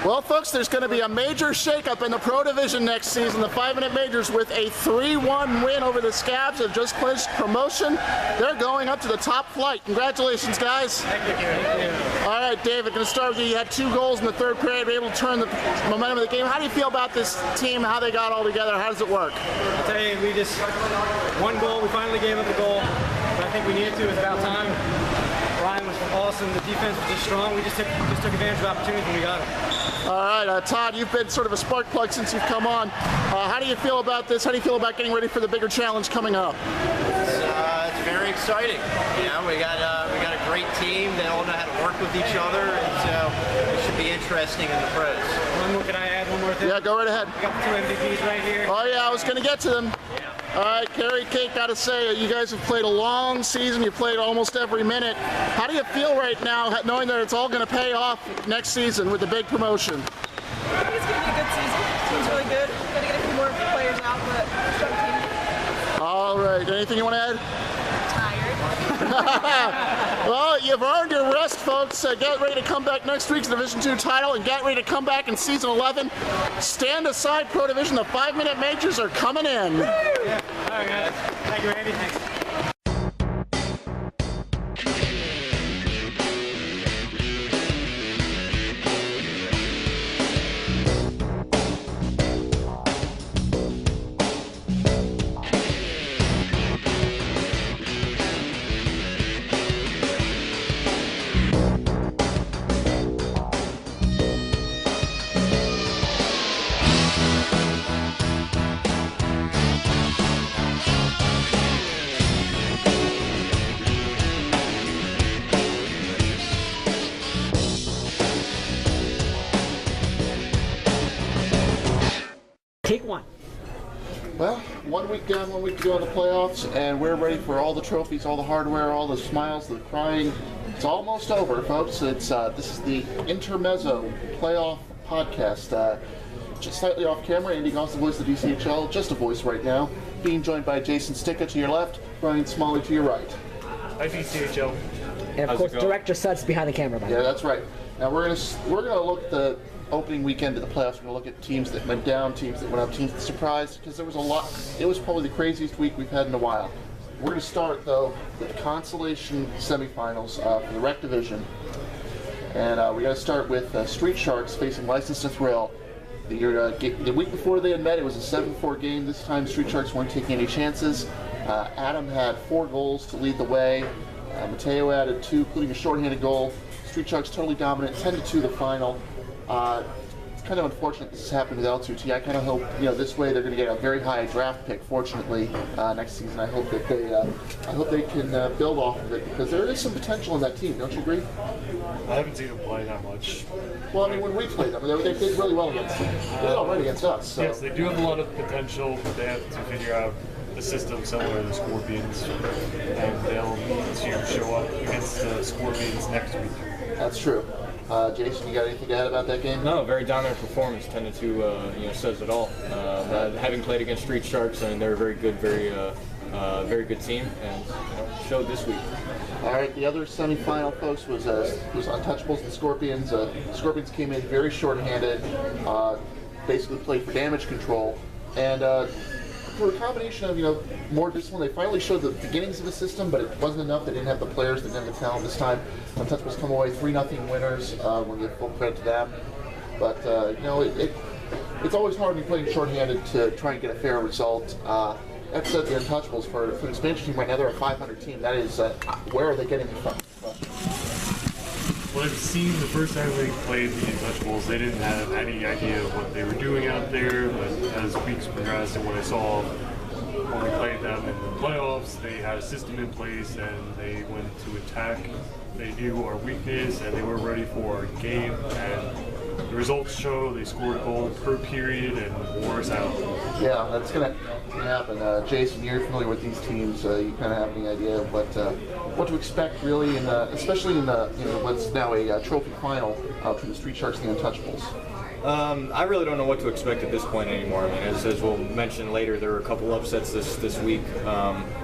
Well, folks, there's going to be a major shakeup in the Pro Division next season. The 5-minute majors with a 3-1 win over the Scabs have just clinched promotion. They're going up to the top flight. Congratulations, guys. Thank you. All right, David, going to start with you. You had 2 goals in the third period, were able to turn the momentum of the game. How do you feel about this team, how they got all together? How does it work? I'll tell you, we just, 1 goal, we finally gave up a goal, but I think we needed to. It was about time. Ryan was awesome. The defense was just strong. We just took advantage of opportunities when we got them. All right, Todd, you've been sort of a spark plug since you've come on. How do you feel about this? How do you feel about getting ready for the bigger challenge coming up? It's very exciting. You know, we got a great team. They all know how to work with each other, and so it should be interesting in the pros. Can I add one more thing? Yeah, go right ahead. We got the 2 MVPs right here. Oh yeah, I was going to get to them. Yeah. All right, Carrie, Kate, got to say, you guys have played a long season. You played almost every minute. How do you feel right now, knowing that it's all going to pay off next season with the big promotion? I think it's going to be a good season. The team's really good. Got to get a few more players out, but strong team. All right, anything you want to add? Tired. Well, you've earned your rest, folks. Get ready to come back next week's Division II title and get ready to come back in season 11. Stand aside, Pro Division. The 5-minute majors are coming in. Yeah. All right, guys. Thank you, Andy. Thanks. Take 1. Well, 1 week down, 1 week to go in the playoffs, and we're ready for all the trophies, all the hardware, all the smiles, the crying. It's almost over, folks. It's this is the Intermezzo playoff podcast. Just slightly off camera, Andy Goss, the voice of the DCHL, just a voice right now, being joined by Jason Sticka to your left, Brian Smalley to your right. Hi, DCHL. And of course, Director Suds behind the camera. Yeah, that's right. Now we're gonna look at the opening weekend of the playoffs. We're gonna look at teams that went down, teams that went up, teams that surprised, because there was a lot. It was probably the craziest week we've had in a while. We're gonna start though with the consolation semifinals for the Rec Division, and we gotta start with Street Sharks facing License to Thrill. The week before they had met, it was a 7-4 game. This time, Street Sharks weren't taking any chances. Adam had 4 goals to lead the way. Mateo added 2, including a shorthanded goal. Street Sharks totally dominant, 10-2 the final. It's kind of unfortunate this is happening with L2T. I kind of hope, this way they're going to get a very high draft pick. Fortunately, next season, I hope that they can build off of it, because there is some potential in that team. Don't you agree? I haven't seen them play that much. Well, I mean, when we played them, they did really well against them. They did all right against us. So. Yes, they do have a lot of potential, but they have to figure out a system similar to the Scorpions, and they'll need to show up against the Scorpions next week. That's true. Jason, you got anything to add about that game? No, very dominant performance. 10-2, says it all. Having played against Street Sharks, I mean, they're a very good, very good team, and showed this week. All right, the other semifinal, folks, was Untouchables and Scorpions. Scorpions came in very short-handed, basically played for damage control, and for a combination of more discipline, they finally showed the beginnings of the system, but it wasn't enough. They didn't have the players, they didn't have the talent this time. Untouchables come away 3-0 winners. We'll give full credit to them, but it's always hard when you're playing short-handed to try and get a fair result. That said, the Untouchables for an expansion team right now, they're a 500 team. That is, where are they getting it from? Well, I've seen the first time they played the Untouchables, they didn't have any idea of what they were doing out there, but as weeks progressed and what I saw when we played them in the playoffs, they had a system in place and they went to attack. They knew our weakness and they were ready for our game, and the results show they scored a goal per period and wore us out. Yeah, that's going to happen. Jason, you're familiar with these teams. You kind of have any idea of what to expect, really, especially in what's now a trophy final between the Street Sharks and the Untouchables. I really don't know what to expect at this point anymore. I mean, as we'll mention later, there were a couple upsets this week.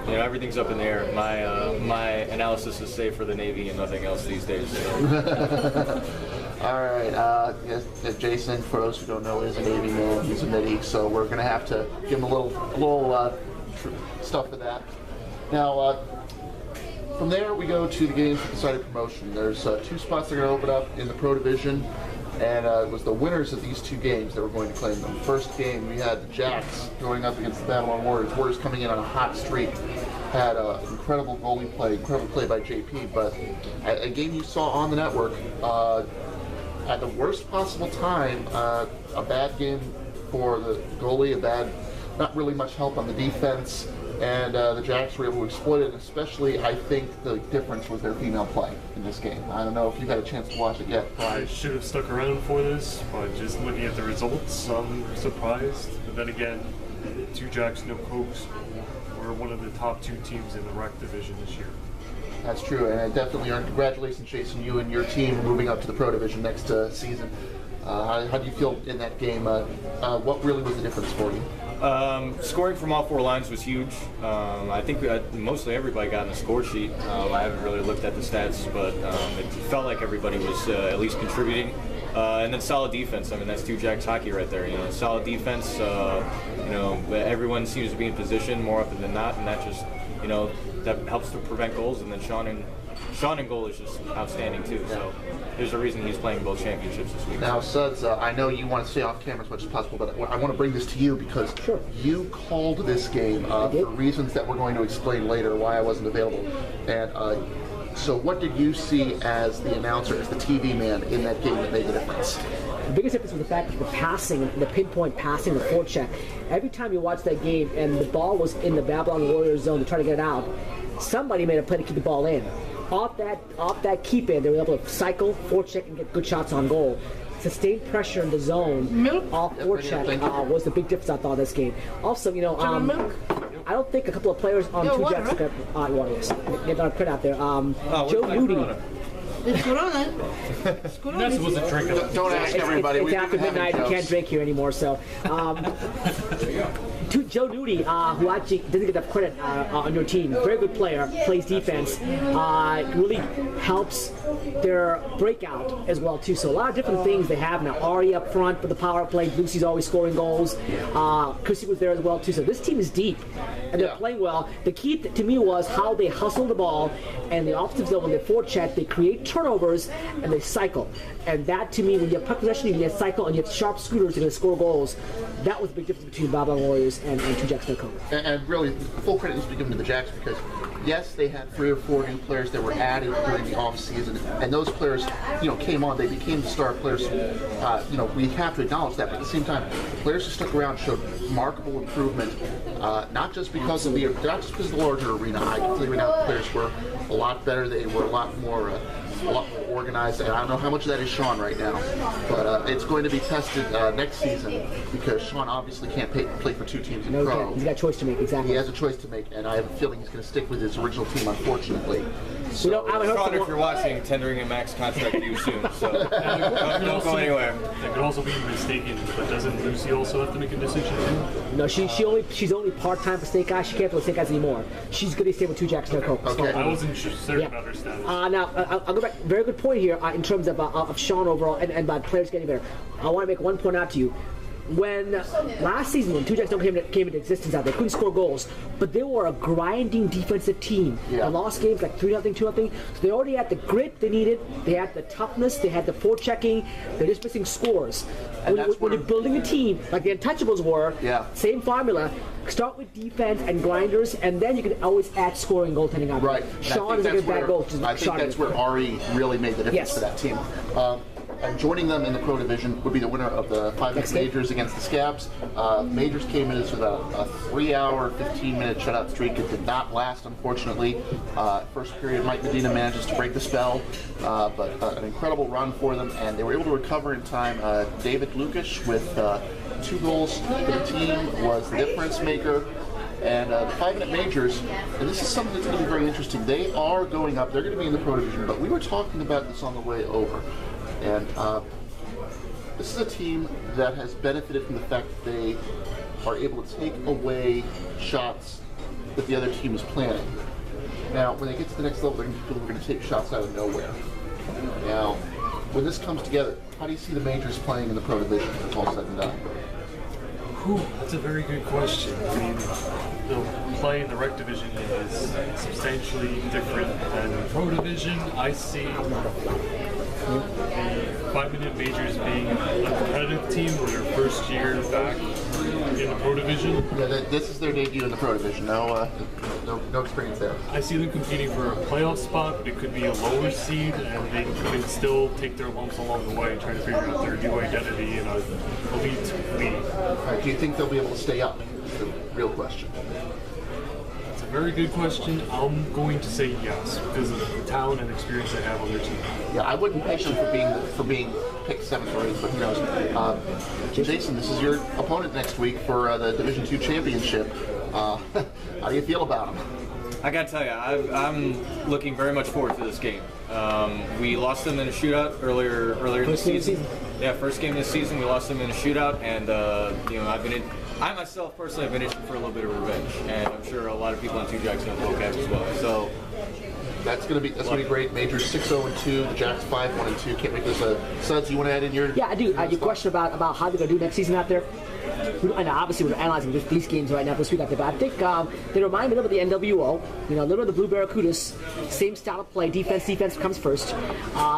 Everything's up in the air. My analysis is safe for the Navy and nothing else these days. All right, yes, Jason, for those who don't know, is a Navy man. He's a midi, so we're going to have to give him a little stuff for that. Now, from there, we go to the games for decided promotion. There's 2 spots that are going to open up in the Pro Division, and it was the winners of these 2 games that were going to claim them. First game, we had the Jacks going up against the Babylon Warriors. Warriors coming in on a hot streak. Had incredible goalie play, incredible play by JP, but a game you saw on the network, at the worst possible time, a bad game for the goalie, not really much help on the defense, and the Jacks were able to exploit it. Especially, I think the difference was their female play in this game. I don't know if you've had a chance to watch it yet. I should have stuck around for this, but just looking at the results, I'm surprised. But then again, 2 Jacks, no Cokes. We're one of the top 2 teams in the rec division this year. That's true, and I definitely earned. Congratulations, Jason, you and your team are moving up to the Pro Division next season. How do you feel in that game? What really was the difference for you? Scoring from all 4 lines was huge. I think mostly everybody got in the score sheet. I haven't really looked at the stats, but it felt like everybody was at least contributing. And then solid defense. I mean, that's 2 Jacks hockey right there. Solid defense. Everyone seems to be in position more often than not, and that just, that helps to prevent goals. And then Sean in goal is just outstanding too. So there's a reason he's playing both championships this week. Now, Suds, I know you want to stay off camera as much as possible, but I want to bring this to you because you called this game for reasons that we're going to explain later why I wasn't available. And so what did you see as the announcer, as the TV man in that game that made the difference? The biggest difference was the fact that the passing, the pinpoint passing, the forecheck. Every time you watch that game and the ball was in the Babylon Warriors zone to try to get it out, somebody made a play to keep the ball in. Off that keep in, they were able to cycle, forecheck, and get good shots on goal. Sustained pressure in the zone, off forecheck was the big difference I thought of this game. Also, I don't think a couple of players on 2 Jacks got Warriors. Get our credit out there. Joe Moody. It's Corona. That's supposed to drink it. Don't ask everybody. It's after midnight. You can't drink here anymore. So, to Joe Nudie, who actually doesn't get enough credit on your team, very good player, plays defense, really helps their breakout as well too. So a lot of different things they have now. Ari up front for the power play. Lucy's always scoring goals. Chrissy was there as well too. So this team is deep and they're playing well. The key to me was how they hustle the ball and the offensive zone when they forecheck, they create turnovers and they cycle. And that to me, when you have puck possession, you have cycle and you have sharp scooters, you're going to score goals. That was the big difference between Babylon Warriors and 2 Jacks Snowcone. And really, full credit needs to be given to the Jacks because, yes, they had 3 or 4 new players that were added during the off season, and those players, came on. They became the star players. We have to acknowledge that. But at the same time, the players who stuck around showed remarkable improvement. Not just because of the larger arena. I can tell you right now, the players were a lot better. They were a lot more organized, and I don't know how much of that is Sean right now, but it's going to be tested next season because Sean obviously can't play for 2 teams in pro. He's got a choice to make, exactly. He has a choice to make, and I have a feeling he's going to stick with his original team, unfortunately. So, Sean, if you're watching, tendering a max contract to you soon, so don't go anywhere. That could also be mistaken, but doesn't Lucy also have to make a decision too? No, she's only part-time for Snake Eyes. She can't play Snake Eyes anymore. She's going to stay with 2 Jacks Snowcone. Okay. I wasn't certain about her status. Now, I'll go back. Very good point here in terms of Sean overall and about players getting better. I want to make one point out to you. When last season, when 2 Jacks came into existence out there, they couldn't score goals, but they were a grinding defensive team. They lost games like 3-0, 2-0. So they already had the grit they needed. They had the toughness. They had the forechecking. They're just missing scores. When you're building a team like the Untouchables were, same formula. Start with defense and grinders, and then you can always add scoring, goaltending out. Right. Sean is a good bad goal. I think that's where Ari really made the difference for that team. And joining them in the Pro Division would be the winner of the 5 majors against the Scabs. Majors came in as about a 3-hour, 15-minute shutout streak. It did not last, unfortunately. First period, Mike Medina manages to break the spell, but an incredible run for them, and they were able to recover in time. David Lucas with 2 goals for the team was the difference maker. And the 5-minute majors, and this is something that's going to be very interesting. They are going up. They're going to be in the Pro Division, but we were talking about this on the way over. And this is a team that has benefited from the fact that they are able to take away shots that the other team is planning. Now, when they get to the next level, they're going to be people who are going to take shots out of nowhere. Now, when this comes together, how do you see the majors playing in the Pro Division when it's all said and done? Whew, that's a very good question. I mean, the play in the rec division is substantially different than the pro division. I see the 5-minute majors being a competitive team with their first year back in the pro division. Yeah, this is their debut in the Pro Division. No experience there. I see them competing for a playoff spot, but it could be a lower seed, and they could still take their lumps along the way, trying to figure out their new identity in an elite league. All right, do you think they'll be able to stay up? That's the real question. That's a very good question. I'm going to say yes, because of the talent and experience they have on their team. Yeah, I wouldn't pick them for being picked 7th or 8th, but who knows? Jason, this is your opponent next week for the Division II championship. How do you feel about them? I gotta tell you, I'm looking very much forward to this game. We lost them in a shootout earlier in the season. Yeah, first game of the season, we lost them in a shootout, and I myself personally have been itching for a little bit of revenge, and I'm sure a lot of people on Two Jacks going to poke at as well. So that's gonna be great. Majors 6-0-2, the Jacks 5-1-2. Can't make this a Suds. You want to add in your? Yeah, I do. Your question about how they're gonna do next season out there. And obviously we're analyzing these games right now this week out there, but I think they remind me a little bit of the NWO, a little bit of the Blue Barracudas, same style of play, defense comes first,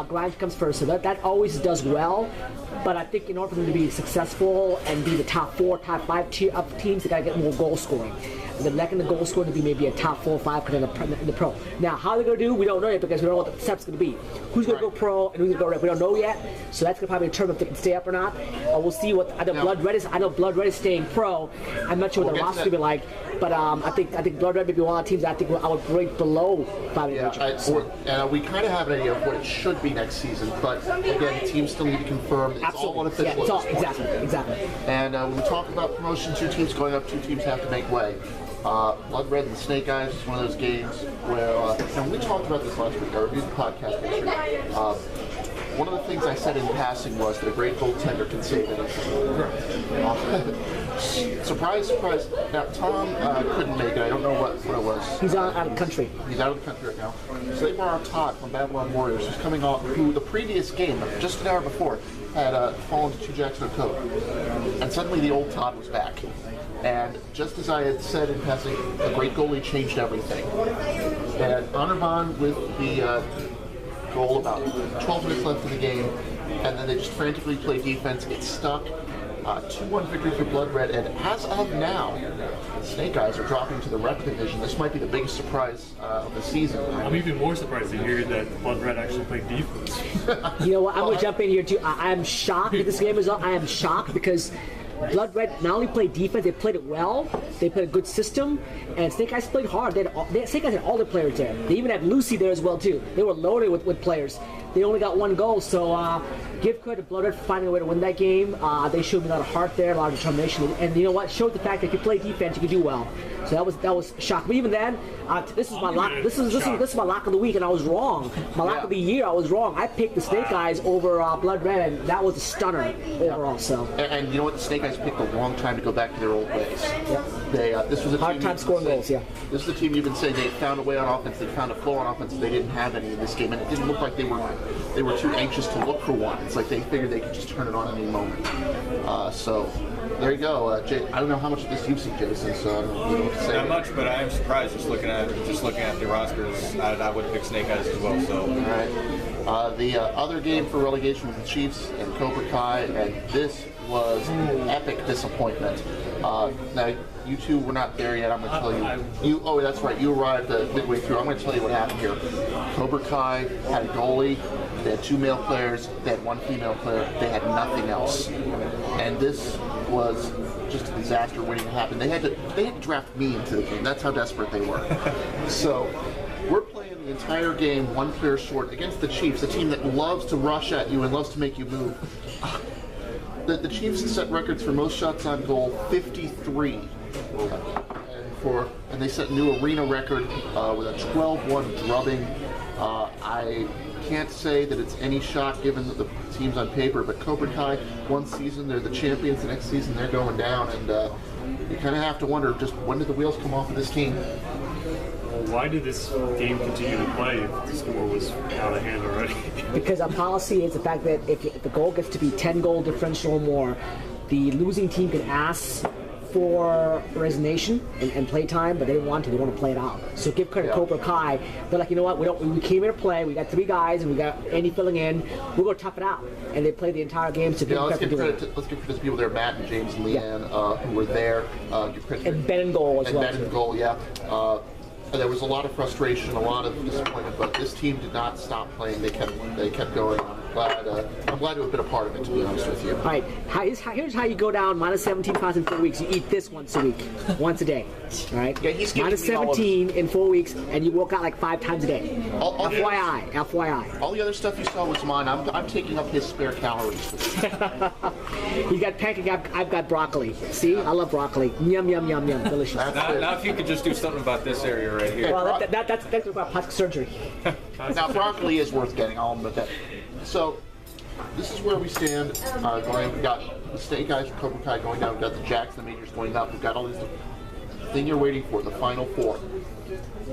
grind comes first, so that always does well, but I think in order for them to be successful and be the top 4, top 5 teams, they gotta get more goal scoring. The lacking the goal scoring to be maybe a top 4 or 5 in the pro. Now, how they're going to do, we don't know yet because we don't know what the step's going to be. Who's going to go pro and who's going to go rec? We don't know yet, so that's going to probably determine if they can stay up or not. We'll see what I know. I know Blood Red is staying pro. I'm not sure what the roster will be like, but I think Blood Red may be one of the teams I think I would rate below 5. And we kind of have an idea of what it should be next season, but again, teams still need to confirm. It's Absolutely. all unofficial. Yeah, it's all exactly. And when we talk about promotion, 2 teams going up, 2 teams have to make way. Blood Red and Snake Eyes is one of those games where, and we talked about this last week, I reviewed the podcast yesterday. One of the things I said in passing was that a great goaltender can save anything. Surprise, surprise. Now, Tom couldn't make it. I don't know what it was. He's out of the country. He's out of the country right now. So they borrowed Todd from Babylon Warriors, who's coming off, who the previous game, just an hour before, had fallen to 2 Jacks and a coat. And suddenly the old Todd was back. And just as I had said in passing, a great goalie changed everything. And Honorbahn with the goal about 12 minutes left in the game, and then they just frantically play defense. It stuck. 2-1 victory for Blood Red, and as of now, Snake Eyes are dropping to the rec division. This might be the biggest surprise of the season. I'm even more surprised to hear that Blood Red actually played defense. You know what? I'm going to jump in here too. I'm shocked that this game is up. I am shocked because Blood Red not only played defense, they played it well. They played a good system, and Snake Eyes played hard. Snake Eyes had all their players there. They even had Lucy there as well too. They were loaded with players. They only got 1 goal, so give credit to Blood Red for finding a way to win that game. They showed me a lot of heart there, a lot of determination, and you know what? Showed the fact that if you play defense, you can do well. So that was shocking. But even then, this is my lock. This is my lock of the week, and I was wrong. My lock of the year, I was wrong. I picked the Snake Eyes over Blood Red, and that was a stunner overall. So. And you know what? The Snake Eyes picked a long time to go back to their old ways. Yep. This was a hard time scoring goals. Yeah. This is the team you've been saying they found a way on offense. They found a flow on offense. They didn't have any in this game, and it didn't look like they were too anxious to look for one. It's like they figured they could just turn it on any moment. So there you go. I don't know how much of this you've seen, Jason. So I don't know what to say. Not much, but I am surprised just looking at the rosters. I would have picked Snake Eyes as well. So. All right. The other game for relegation was the Chiefs and Cobra Kai, and this was an epic disappointment. Now, you two were not there yet. I'm going to tell you. Oh, that's right. You arrived midway through. I'm going to tell you what happened here. Cobra Kai had a goalie. They had 2 male players. They had 1 female player. They had nothing else. And this was just a disaster waiting to happen. They had to draft me into the game. That's how desperate they were. So we're playing the entire game 1 player short against the Chiefs, a team that loves to rush at you and loves to make you move. The Chiefs set records for most shots on goal, 53. And they set a new arena record with a 12-1 drubbing. I can't say that it's any shock given the teams on paper, but Cobra Kai, 1 season, they're the champions. The next season, they're going down. And you kind of have to wonder, just when did the wheels come off of this team? why did this game continue to play if the score was out of hand already? Because our policy is the fact that if the goal gets to be 10 goal differential or more, the losing team can ask for resignation and play time, but they didn't want to. They want to play it out. So give credit to Cobra Kai. They're like, you know what? We came here to play. We got 3 guys, and we got Andy filling in. We're going to tough it out. And they played the entire game. So let's give credit to people there, Matt and James and Leanne, who were there. Give credit and Ben and goal as well. Ben and goal, yeah. There was a lot of frustration, a lot of disappointment, but this team did not stop playing. They kept going. I'm glad to have been a part of it, to be honest with you. All right, here's how you go down minus 17 pounds in 4 weeks. You eat this once a week, once a day. All right, yeah, he's minus 17 in 4 weeks, and you work out like 5 times a day. FYI. All the other stuff you saw was mine. I'm taking up his spare calories. He's got pancake. I've got broccoli. See, I love broccoli. Yum yum yum yum, delicious. Now if you could just do something about this area right here. Well, that's about plastic surgery. Now broccoli is worth getting. I'll admit that. So, this is where we stand. We've got the State guys from Cobra Kai going down. We've got the Jacks, the Majors going up. We've got all these thing you're waiting for, the Final Four.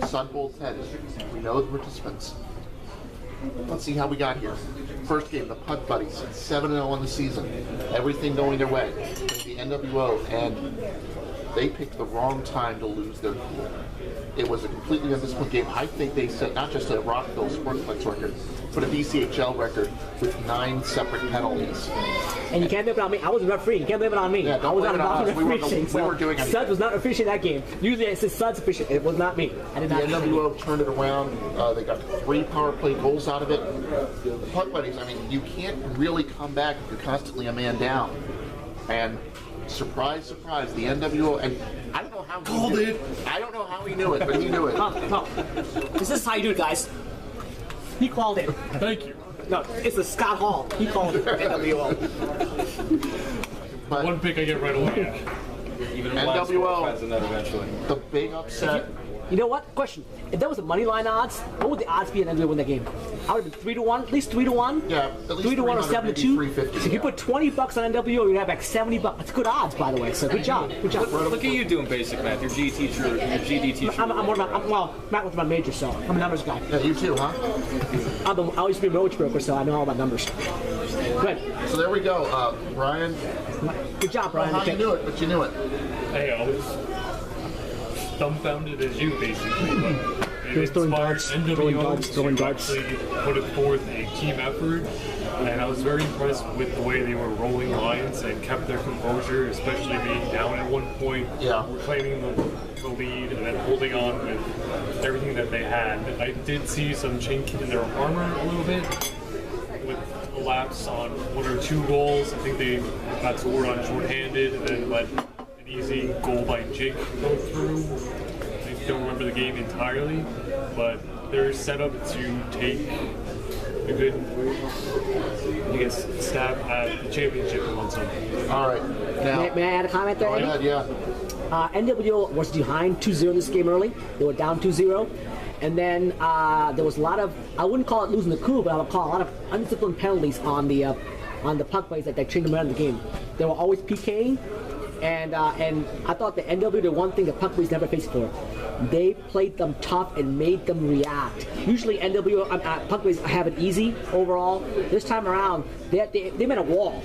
Sun Bowl's headed. We know the participants. Let's see how we got here. First game, the Putt Buddies, 7-0 on the season. Everything going their way. The NWO, and they picked the wrong time to lose their cool. It was a completely undisciplined game. I think they set not just a Rockville Sportsplex record, but a DCHL record with 9 separate penalties. And you can't blame it on me. I was a referee. You can't blame it on me. Yeah, I was not involved in we officiating. we weren't doing anything. Suds was not officiating that game. Usually it says Suds officiating. It was not me. I did not. The NWO turned it around. They got 3 power play goals out of it. The Putt Buddies, I mean, you can't really come back if you're constantly a man down. And surprise, surprise, the NWO, and I don't know how he knew it. I don't know how he knew it, but he knew it. This is how you do it, guys. He called it. Thank you. No, it's the Scott Hall. He called it. NWO. But one pick I get right away. Even NWO finds the net eventually. The big upset. You know what? Question. If that was the money line odds, what would the odds be in NWO win that game? I would have been 3-1, at least 3-1. Yeah, at least 3-1 or 7-2. 350. So if you put $20 on NWO, you'd have like $70. That's good odds, by the way. So good job. Good job. Look at you doing basic math. Your GD teacher. Well, Matt was my major, so I'm a numbers guy. Yeah, you too, huh? I used to be a mortgage broker, so I know all about numbers. Good. So there we go, Brian. Good job, Brian. How you knew it, but you knew it. Hey, I was dumbfounded as you, basically. But He was throwing darts, throwing darts. Actually put forth a team effort, and I was very impressed with the way they were rolling lines and kept their composure, especially being down at one point, reclaiming the lead, and then holding on with everything that they had. I did see some chink in their armor a little bit, with a lapse on 1 or 2 goals. I think they got scored on shorthanded, and then let an easy goal by Jake go through. I don't remember the game entirely, but they're set up to take a good, I guess, stab at the championship in one something. All right. Now, May I add a comment there, Eddie? yeah. NWO was behind 2-0 this game early. They were down 2-0. And then there was a lot of, I wouldn't call it losing the cool, but I would call a lot of undisciplined penalties on the puck plays that changed them around the game. They were always PKing. And I thought the NW did one thing the puck plays never faced for. They played them tough and made them react. Usually NW puck plays have it easy overall. This time around, they made a wall.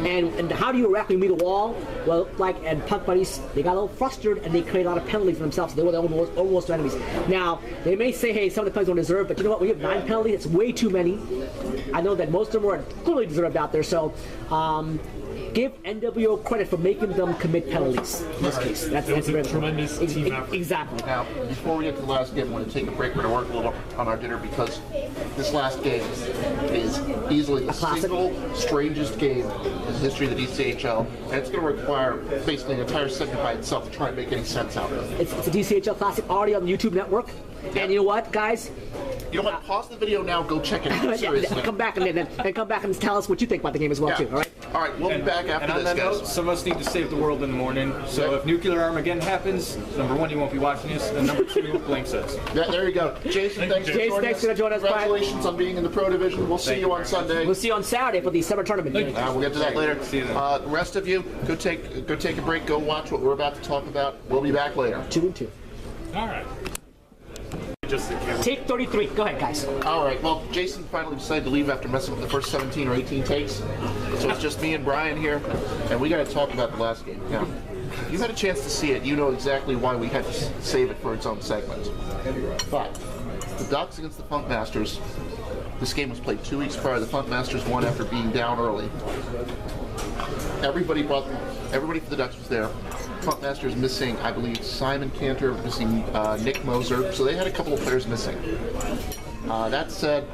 And how do you react when you meet a wall? Well, and puck buddies, they got a little frustrated and they created a lot of penalties for themselves. So they were almost enemies. Now, they may say, hey, some of the penalties don't deserve, but you know what? We have 9 penalties. It's way too many. I know that most of them were clearly deserved out there. So, give NWO credit for making them commit penalties in this case. That's a tremendous team effort. Exactly. Now, before we get to the last game, I'm going to take a break. We're going to work a little on our dinner because this last game is easily the single strangest game in the history of the DCHL, and it's going to require basically an entire segment by itself to try and make any sense out of it. It's a DCHL Classic already on the YouTube network. Yep. And you know what, guys? You know what? Pause the video now. Go check it out. Seriously. Come back and come back and tell us what you think about the game as well too. All right. All right. We'll be back after and on this, that guys. note, some of us need to save the world in the morning. So if nuclear Armageddon happens, number 1, you won't be watching this, and number 2, blame says. Yeah, there you go. Jason, thanks for joining us. Congratulations on being in the Pro Division. We'll see you on Sunday. We'll see you on Saturday for the summer tournament. We'll get to that later. See you then. The rest of you, go take a break. Go watch what we're about to talk about. We'll be back later. 2-2. All right. Just the camera. Take 33. Go ahead, guys. All right. Well, Jason finally decided to leave after messing up the first 17 or 18 takes. So it's just me and Brian here, and we got to talk about the last game. Now, you had a chance to see it. You know exactly why we had to save it for its own segment. But the Ducks against the Funk Masters. This game was played 2 weeks prior. The Funk Masters won after being down early. Everybody for the Ducks was there. Funk Masters missing, I believe, Simon Cantor, missing Nick Moser. So they had a couple of players missing. That said,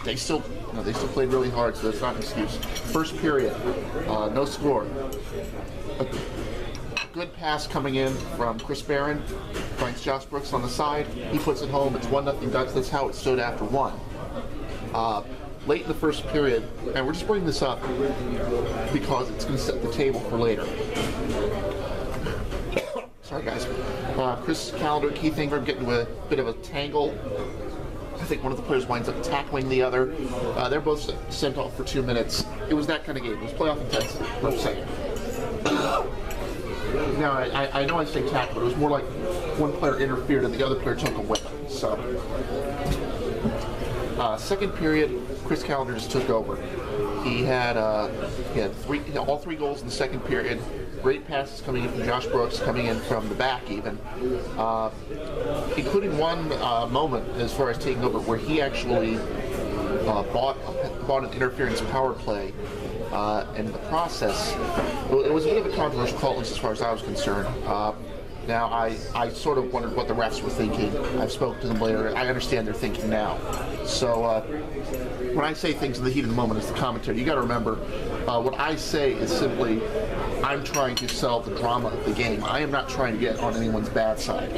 they still played really hard, so that's not an excuse. First period, no score. A good pass coming in from Chris Barron, finds Josh Brooks on the side. He puts it home. It's 1-0 Ducks. That's how it stood after one. Late in the first period, and we're just bringing this up because it's going to set the table for later. Sorry, guys. Chris Calendar, Keith Ingram get into a bit of a tangle. I think one of the players winds up tackling the other. They're both sent off for 2 minutes. It was that kind of game. It was playoff intensity. Rough second. Now, I know I say tackle, but it was more like one player interfered and the other player took a whip. So, second period, Chris Calendar just took over. He had all 3 goals in the second period. Great passes coming in from Josh Brooks, coming in from the back even, including one moment as far as taking over where he actually bought an interference power play. And in the process, it was a bit of a controversial call, at least as far as I was concerned. Now, I sort of wondered what the refs were thinking. I've spoken to them later. I understand their thinking now. So when I say things in the heat of the moment as the commentator, you got to remember, what I say is simply, I'm trying to sell the drama of the game. I am not trying to get on anyone's bad side.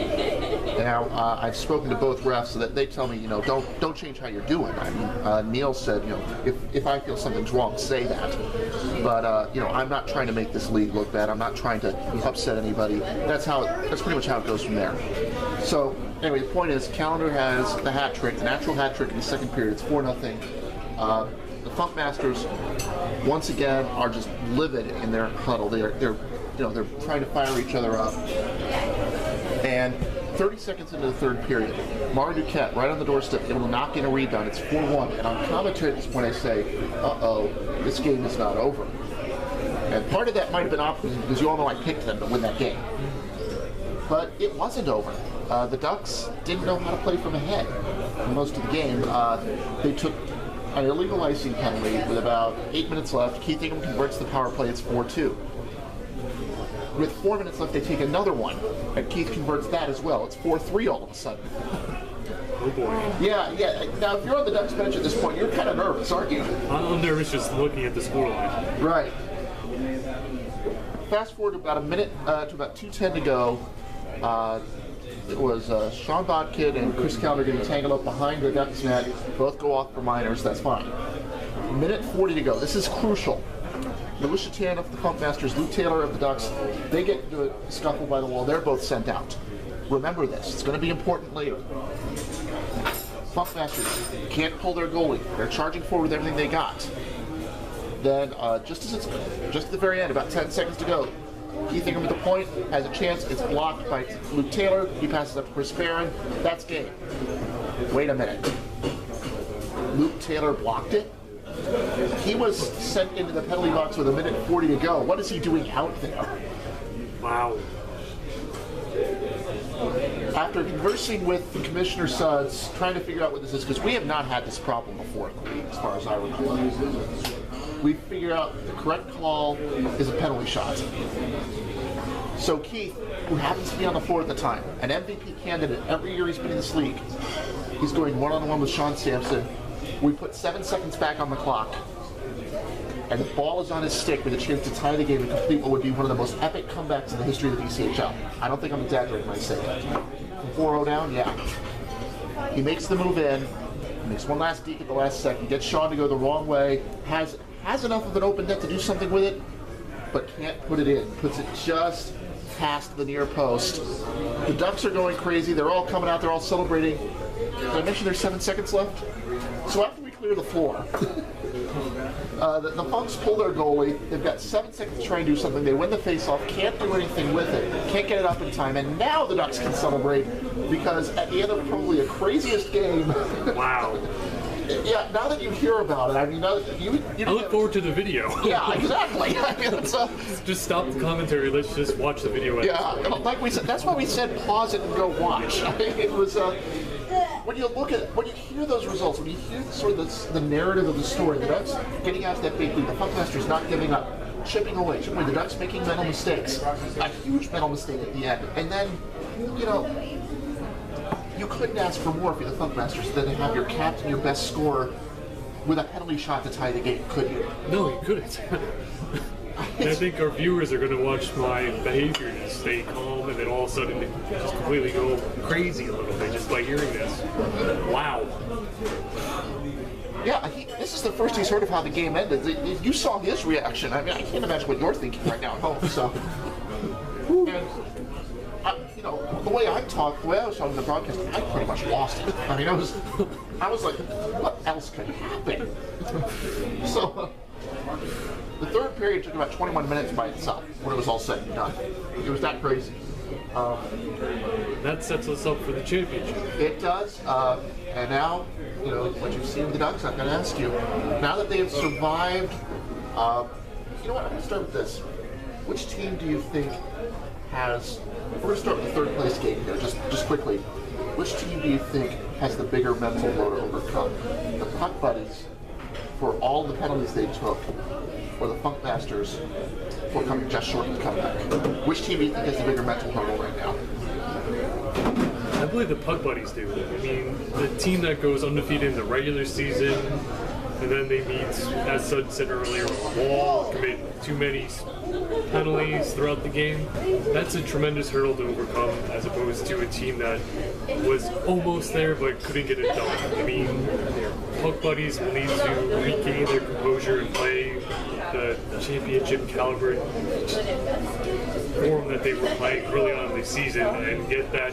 Now, I've spoken to both refs so that they tell me, don't change how you're doing. I mean, Neil said, if I feel something's wrong, say that. But I'm not trying to make this league look bad. I'm not trying to upset anybody. That's pretty much how it goes from there. So anyway, the point is, Calendar has the hat trick, the natural hat trick in the second period. It's 4-0. The Funk Masters, once again, are just livid in their huddle. They're trying to fire each other up. And 30 seconds into the third period, Mario Duquette, right on the doorstep, able to knock in a rebound. It's 4-1. And on commentary at this point, I say, uh-oh, this game is not over. And part of that might have been opposite because you all know I picked them to win that game. But it wasn't over. The Ducks didn't know how to play from ahead for most of the game. They took an illegal icing penalty with about 8 minutes left. Keith Ingram converts the power play. It's 4-2. With 4 minutes left, they take another one, and Keith converts that as well. It's 4-3 all of a sudden. Oh boy. Yeah. Now, if you're on the Ducks bench at this point, you're kind of nervous, aren't you? I'm nervous just looking at the scoreline. Right. Fast forward to about a minute to about 2:10 to go. It was Sean Bodkid and Chris Calendar getting tangled up behind the Ducks net. Both go off for minors. That's fine. Minute 40 to go. This is crucial. Militia Tan of the Funk Masters, Luke Taylor of the Ducks, they get into a scuffle by the wall. They're both sent out. Remember this. It's going to be important later. Funk Masters can't pull their goalie. They're charging forward with everything they got. Then, just at the very end, about 10 seconds to go, Keith Ingram at the point has a chance. It's blocked by Luke Taylor. He passes up to Chris Barron. That's game. Wait a minute. Luke Taylor blocked it? He was sent into the penalty box with a minute 40 to go. What is he doing out there? Wow. After conversing with Commissioner Sudds, trying to figure out what this is, because we have not had this problem before in the league, as far as I remember. We figure out the correct call is a penalty shot. So Keith, who happens to be on the floor at the time, an MVP candidate every year he's been in this league, he's going one-on-one with Sean Sampson. We put 7 seconds back on the clock, and the ball is on his stick with a chance to tie the game and complete what would be one of the most epic comebacks in the history of the DCHL. I don't think I'm exaggerating when I say that. From 4-0 down, yeah. He makes the move in, makes one last deke at the last second, gets Sean to go the wrong way, has enough of an open net to do something with it, but can't put it in. Puts it just past the near post. The Ducks are going crazy. They're all coming out. They're all celebrating. Did I mention there's 7 seconds left? So after we clear the floor, The Funks pull their goalie. They've got 7 seconds to try and do something. They win the face-off, can't do anything with it, can't get it up in time, and now the Ducks can celebrate because at the end of probably the craziest game. Wow. Yeah, now that you hear about it, I mean, you I look forward to the video. Yeah, exactly. I mean, it's, just stop the commentary. Let's just watch the video. Yeah, like we said, that's why we said pause it and go watch. I mean, it was when you hear those results, when you hear sort of the narrative of the story, the Ducks getting out to that big lead, the Funkmasters not giving up, chipping away, the Ducks making mental mistakes, a huge mental mistake at the end, and then, you know, you couldn't ask for more for the Funkmasters than to have your captain, your best scorer, with a penalty shot to tie the game, could you? No, you couldn't. And I think our viewers are going to watch my behavior to stay calm and then all of a sudden just completely go crazy a little bit just by hearing this. Wow. Yeah, this is the first he's heard of how the game ended. You saw his reaction. I mean, I can't imagine what you're thinking right now at home. So, and, you know, the way I was talking to the broadcast, I pretty much lost it. I mean, I was like, what else could happen? So, the third period took about 21 minutes by itself when it was all said and done. It was that crazy. That sets us up for the championship. It does. And now, you know, what you've seen with the Ducks, I'm going to ask you, now that they have survived, you know what, I'm going to start with this. Which team do you think has, we're going to start with the third place game here, just quickly. Which team do you think has the bigger mental load to overcome? The Puck Buddies, for all the penalties they took, or the Funkmasters for coming just short of the comeback? Which team do you think has the bigger mental hurdle right now? I believe the Puck Buddies do. I mean, the team that goes undefeated in the regular season, and then they meet, as Sud said earlier, on the wall, commit too many penalties throughout the game. That's a tremendous hurdle to overcome, as opposed to a team that was almost there but couldn't get it done. I mean, Puck Buddies will need to regain their composure and play the championship caliber form that they were playing early on in the season and get that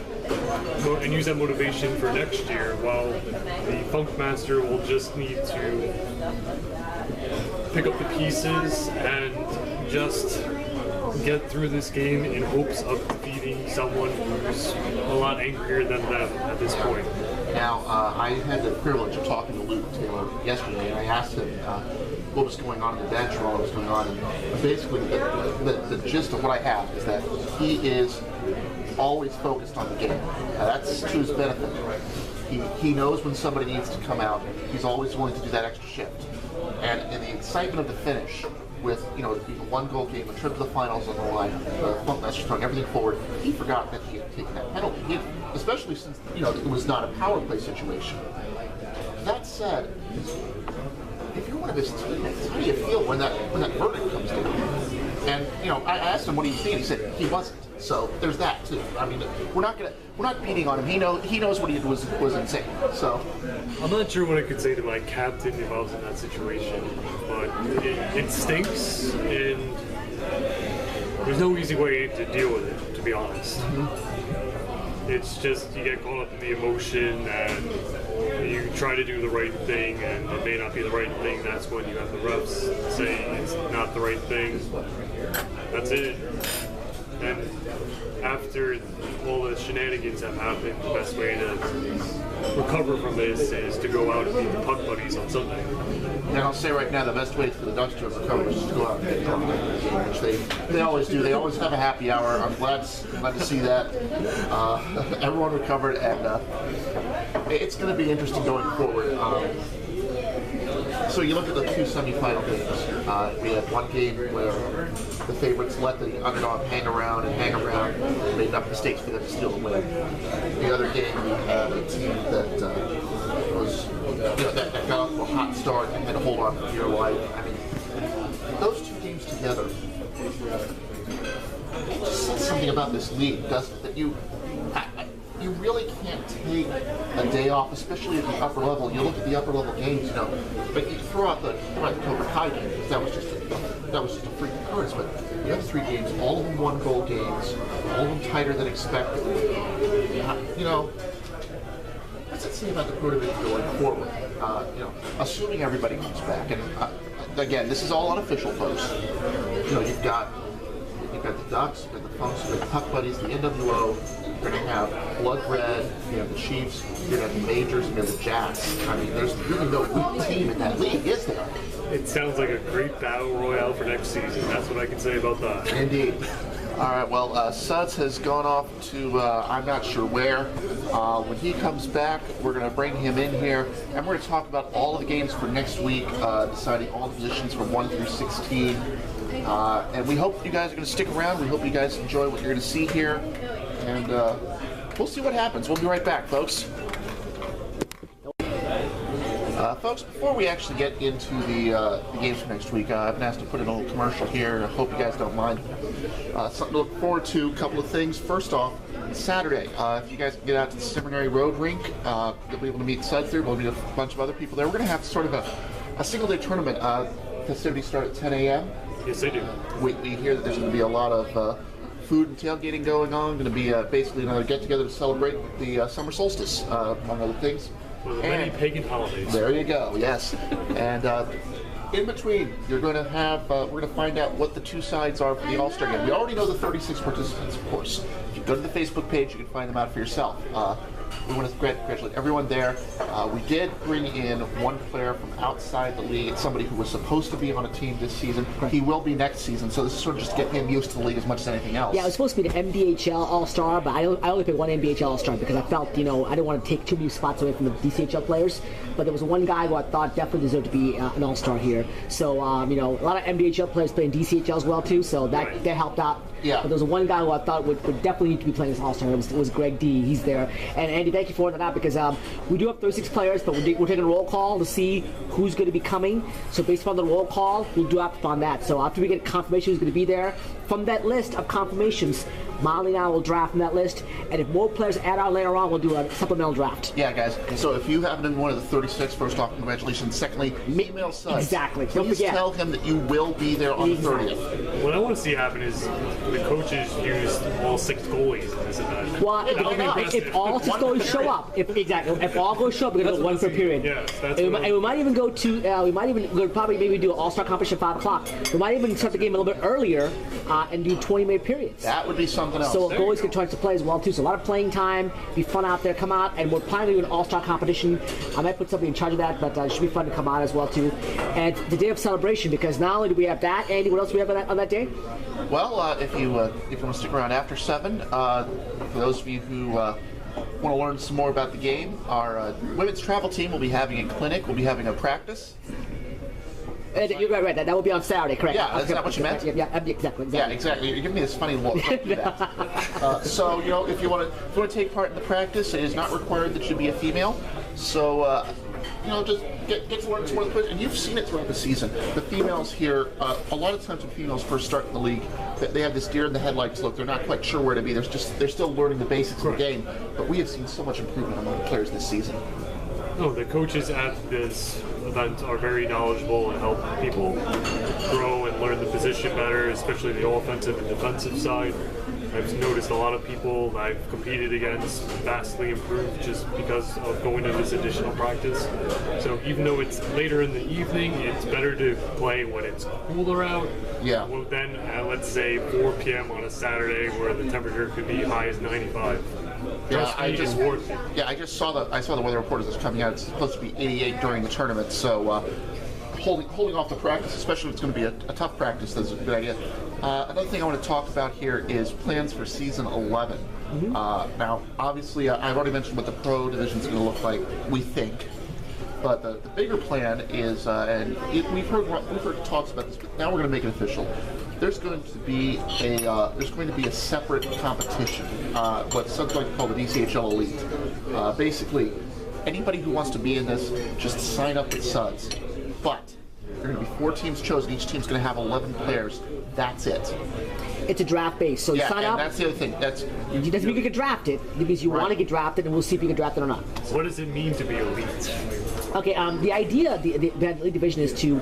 and use that motivation for next year, while the Funkmaster will just need to pick up the pieces and just get through this game in hopes of defeating someone who's a lot angrier than them at this point. Now, I had the privilege of talking to Luke Taylor yesterday, and I asked him what was going on in the bench, or what was going on, and basically the gist of what I have is that he is always focused on the game. That's to his benefit. He knows when somebody needs to come out. He's always willing to do that extra shift. And in the excitement of the finish, with, you know, it being a one-goal game, a trip to the finals on the line, the Funkmasters throwing everything forward, he forgot that he had taken that penalty, especially since, you know, it was not a power play situation. That said, if you're one of his teammates, how do you feel when that verdict comes down? And, you know, I asked him what he was thinking. He said he wasn't. So there's that too. I mean, we're not beating on him. He knows what he did was insane. So I'm not sure what I could say to my captain if I was in that situation, but it stinks, and there's no easy way to deal with it, to be honest. It's just you get caught up in the emotion and you try to do the right thing, and it may not be the right thing. That's when you have the refs say it's not the right thing. That's it. And after all the shenanigans have happened, the best way to recover from this is to go out and beat the Puck Buddies on Sunday. And I'll say right now, the best way for the Ducks to recover is to go out and get drunk, which they always do. They always have a happy hour. I'm glad to see that. Everyone recovered, and it's going to be interesting going forward. So you look at the two semifinal games. We had one game where the favorites let the underdog hang around, made enough mistakes for them to steal the win. The other game, we had a team that was, you know, that got off to a hot start and had to hold on for dear life. I mean, those two games together, it just says something about this league, doesn't it? That you really can't take a day off, especially at the upper level. You look at the upper level games, you know, but you throw out the Cobra Kai game, because that was just a freak occurrence. But the other three games, all of them one-goal games, all of them tighter than expected. You know, does it say about the Pro Division going forward? Assuming everybody comes back, and again, this is all unofficial, folks. You've got the Ducks, you've got the Funks, you've got the Puck Buddies, the NWO. You're going to have Blood Red, you have the Chiefs, you're going to have the Majors, and you have the Jacks. I mean, there's really no weak team in that league, is there? It sounds like a great battle royale for next season. That's what I can say about that. Indeed. All right, well, Suds has gone off to I'm not sure where. When he comes back, we're going to bring him in here, and we're going to talk about all of the games for next week, deciding all the positions from 1 through 16. And we hope you guys are going to stick around. We hope you guys enjoy what you're going to see here. And we'll see what happens. We'll be right back, folks. Folks, before we actually get into the games for next week, I've been asked to put in a little commercial here. I hope you guys don't mind. Something to look forward to, a couple of things. First off, Saturday, if you guys can get out to the Seminary Road Rink, you'll be able to meet Suds there. We'll meet a bunch of other people there. We're going to have sort of a single-day tournament. Festivities start at 10 a.m. Yes, they do. We hear that there's going to be a lot of food and tailgating going on. Going to be basically another get-together to celebrate the summer solstice, among other things. Well, many pagan holidays. There you go. Yes, and in between, you're going to have. We're going to find out what the two sides are for the All-Star game. We already know the 36 participants, of course. If you go to the Facebook page, you can find them out for yourself. We want to congratulate everyone there. We did bring in one player from outside the league. It's somebody who was supposed to be on a team this season. He will be next season, so this is sort of just getting him used to the league as much as anything else. Yeah, it was supposed to be the MDHL All-Star, but I only picked one NBHL All-Star because I felt, I didn't want to take too many spots away from the DCHL players. But there was one guy who I thought definitely deserved to be an All-Star here. So, a lot of MDHL players play in DCHL as well, too, so that helped out. Yeah. But there was one guy who I thought would definitely need to be playing this All-Star. It was Greg D. He's there. And Andy, thank you for that out because we do have 36 players, but we're taking a roll call to see who's going to be coming. So based upon the roll call, we'll do after on that. So after we get confirmation who's going to be there, from that list of confirmations, Molly and I will draft from that list. And if more players add on later on, we'll do a supplemental draft. Yeah, guys. So if you haven't been one of the 36, first off, congratulations. Secondly, email Suds. Exactly. Please tell him that you will be there on the 30th. What I want to see happen is the coaches use all 6 goalies in this event. Well, if all 6 goalies show up, if all goalies show up, we're going to go one per period. Yes, that's and we might even go to, probably maybe do an All-Star competition at 5 o'clock. We might even start the game a little bit earlier and do 20-minute periods. That would be something else. So goalies can try to play as well, too. So a lot of playing time, be fun out there, come out, and we're planning to do an All-Star competition. I might put somebody in charge of that, but it should be fun to come out as well, too. And the day of celebration, because not only do we have that, Andy, what else do we have on that day? Well, if you want to stick around after 7, for those of you who want to learn some more about the game, our women's travel team will be having a clinic. We'll be having a practice. You're right. That will be on Saturday, correct? Yeah, that's not what you meant? Yeah, exactly. Yeah, exactly. You're giving me this funny look. Don't do that. So, if you want to take part in the practice, it is not required that you be a female. So, just get to learn some more of the players. And you've seen it throughout the season. The females here, a lot of times when females first start in the league, they have this deer in the headlights look. They're not quite sure where to be. They're still learning the basics of the game. But we have seen so much improvement among the players this season. No, the coaches at this event are very knowledgeable and help people grow and learn the position better, especially the offensive and defensive side. I've noticed a lot of people that I've competed against vastly improved just because of going to this additional practice. So even though it's later in the evening, it's better to play when it's cooler out. Yeah. Well, then at, let's say 4 p.m. on a Saturday where the temperature could be high as 95. Yeah, I just saw the weather report that's coming out. It's supposed to be 88 during the tournament, so holding off the practice, especially if it's going to be a tough practice, that's a good idea. Another thing I want to talk about here is plans for season 11. Mm-hmm. Now, obviously, I've already mentioned what the pro division is going to look like, we think. But the bigger plan is, we've heard talks about this, but now we're going to make it official. There's going to be a separate competition, what some like to call the DCHL Elite. Basically, anybody who wants to be in this, just sign up with Suds. But there are going to be 4 teams chosen. Each team's going to have 11 players. That's it. It's a draft base, so you sign up. That's the other thing. It doesn't mean you get drafted. It means you want to get drafted, and we'll see if you get drafted or not. What does it mean to be elite? Okay, the idea of the elite division is to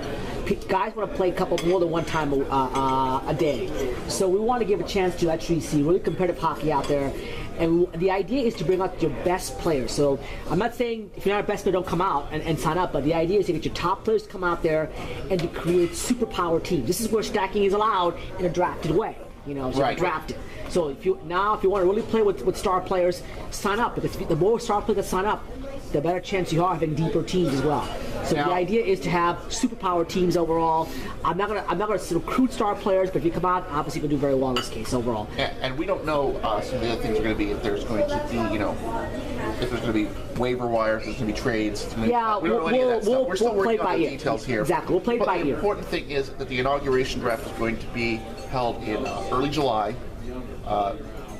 guys want to play a couple more than one time a day. So we want to give a chance to actually see really competitive hockey out there. And the idea is to bring out your best players. So I'm not saying if you're not a best player, don't come out and sign up, but the idea is to get your top players to come out there and to create superpower teams. This is where stacking is allowed in a drafted way. So Right. drafted. So if you want to really play with star players, sign up, because the more star players that sign up, the better chance you are having deeper teams as well. So Now- the idea is to have superpower teams overall. I'm not gonna recruit star players, but if you come out, obviously you can do very well in this case overall. And we don't know some of the other things are going to be, if there's going to be, if there's going to be waiver wires, there's going to be trades. We don't know any of that stuff. We're still we'll play working it by on the ear. details here. Exactly, we'll play it But by the ear. important thing is that the inauguration draft is going to be held in early July.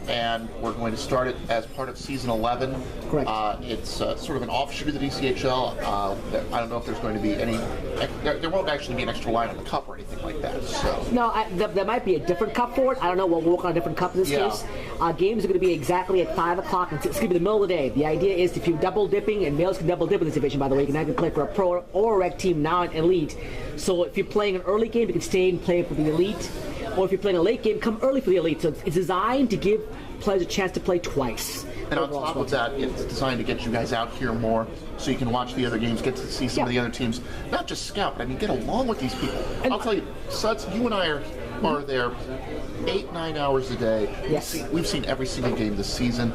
And we're going to start it as part of season 11. Correct. It's sort of an offshoot of the DCHL. I don't know if there's going to be any. There won't actually be an extra line on the cup or anything like that. So. No, there might be a different cup for it. I don't know. We'll work on a different cup in this Yeah. case. Games are going to be exactly at 5 o'clock. It's going to be the middle of the day. The idea is if you're double dipping, and males can double dip in this division, by the way, you can either play for a pro or a rec team, now an elite. So if you're playing an early game, you can stay and play for the elite. Or if you're playing a late game, come early for the elite. So it's designed to give players a chance to play twice. And on top of that, it's designed to get you guys out here more so you can watch the other games, get to see some of the other teams. Not just scout, but I mean, get along with these people. And I'll tell you, Suds, you and I are there 8-9 hours a day. Yes. We've seen every single game this season,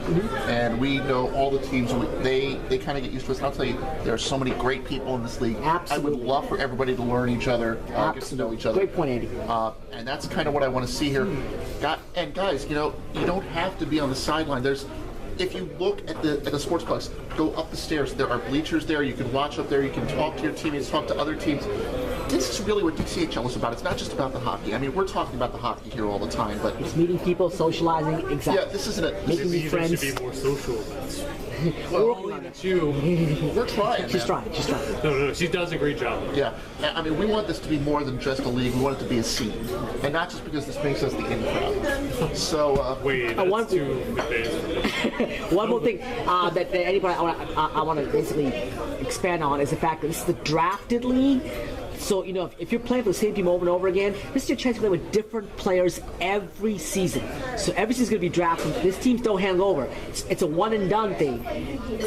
and we know all the teams. They kind of get used to us. And I'll tell you, there are so many great people in this league. Absolutely. I would love for everybody to learn each other, get to know each other. Great point, Andy. And that's kind of what I want to see here. And guys, you don't have to be on the sideline. If you look at the sports complex, go up the stairs. There are bleachers there. You can watch up there. You can talk to your teammates, talk to other teams. This is really what DCHL is about. It's not just about the hockey. I mean, we're talking about the hockey here all the time, but It's meeting people, socializing, exactly. yeah, this isn't Making new These friends. should be more social events. We're we're trying. She's man. trying. She's trying. No, she does a great job. Yeah, I mean, we want this to be more than just a league. We want it to be a scene, and not just because this makes us the in crowd. So, Wait, one- that's too advanced. One more thing that anybody I want to basically expand on is the fact that this is the drafted league. So, if you're playing for the same team over and over again, this is your chance to play with different players every season. So every season is going to be drafted. This teams don't hang over. It's a one and done thing.